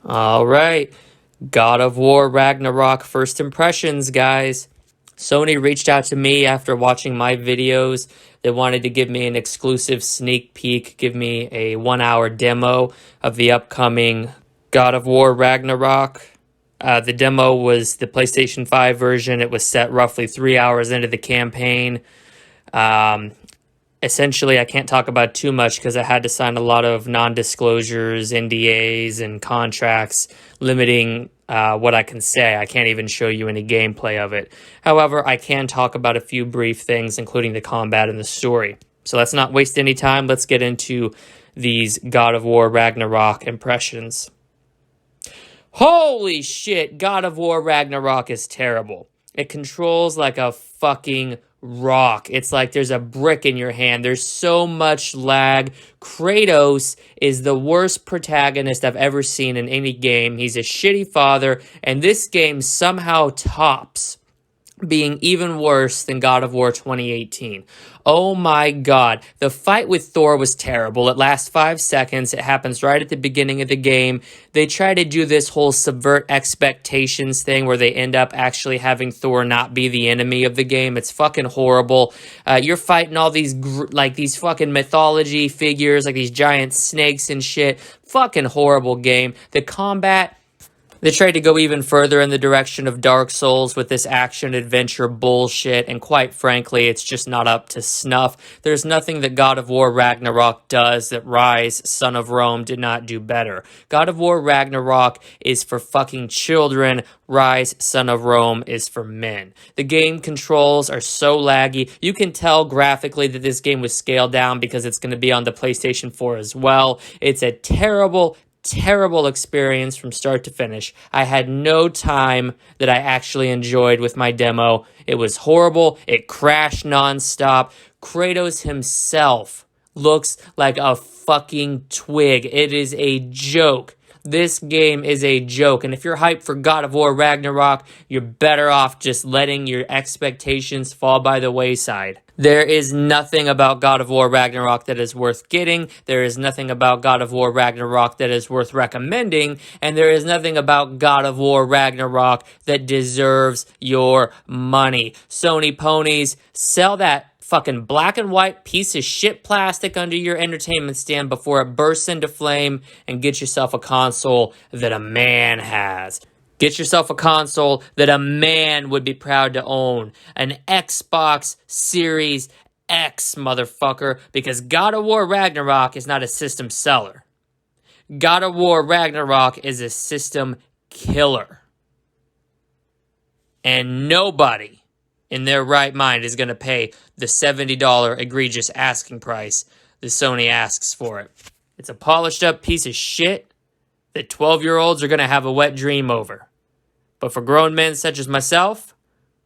All right. God of War Ragnarok first impressions, guys. Sony reached out to me after watching my videos. They wanted to give me an exclusive sneak peek, give me a 1 hour demo of the upcoming God of War Ragnarok. The demo was the PlayStation 5 version. It was set roughly 3 hours into the campaign. Um, Essentially, I can't talk about too much because I had to sign a lot of non-disclosures, NDAs, and contracts limiting what I can say. I can't even show you any gameplay of it. However, I can talk about a few brief things, including the combat and the story. So let's not waste any time. Let's get into these God of War Ragnarok impressions. Holy shit, God of War Ragnarok is terrible. It controls like a fucking rock. It's like there's a brick in your hand. There's so much lag. Kratos is the worst protagonist I've ever seen in any game. He's a shitty father, and this game somehow tops being even worse than God of War 2018. Oh my god. The fight with Thor was terrible. It lasts 5 seconds. It happens right at the beginning of the game. They try to do this whole subvert expectations thing where they end up actually having Thor not be the enemy of the game. It's fucking horrible. You're fighting all these these fucking mythology figures, like these giant snakes and shit. Fucking horrible game. The combat, they tried to go even further in the direction of Dark Souls with this action-adventure bullshit, and quite frankly, it's just not up to snuff. There's nothing that God of War Ragnarok does that Rise, Son of Rome did not do better. God of War Ragnarok is for fucking children. Rise, Son of Rome is for men. The game controls are so laggy. You can tell graphically that this game was scaled down because it's going to be on the PlayStation 4 as well. It's a terrible experience from start to finish. I had no time that I actually enjoyed with my demo. It was horrible. It crashed nonstop. Kratos himself looks like a fucking twig. It is a joke. This game is a joke, and if you're hyped for God of War Ragnarok, you're better off just letting your expectations fall by the wayside. There is nothing about God of War Ragnarok that is worth getting. There is nothing about God of War Ragnarok that is worth recommending. And there is nothing about God of War Ragnarok that deserves your money. Sony ponies, sell that fucking black and white piece of shit plastic under your entertainment stand before it bursts into flame, and get yourself a console that a man has. Get yourself a console that a man would be proud to own. An Xbox Series X, motherfucker, because God of War Ragnarok is not a system seller. God of War Ragnarok is a system killer. And nobody in their right mind is going to pay the $70 egregious asking price that Sony asks for it. It's a polished up piece of shit that 12-year-olds are going to have a wet dream over. But for grown men such as myself,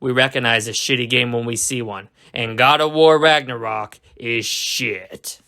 we recognize a shitty game when we see one. And God of War Ragnarok is shit.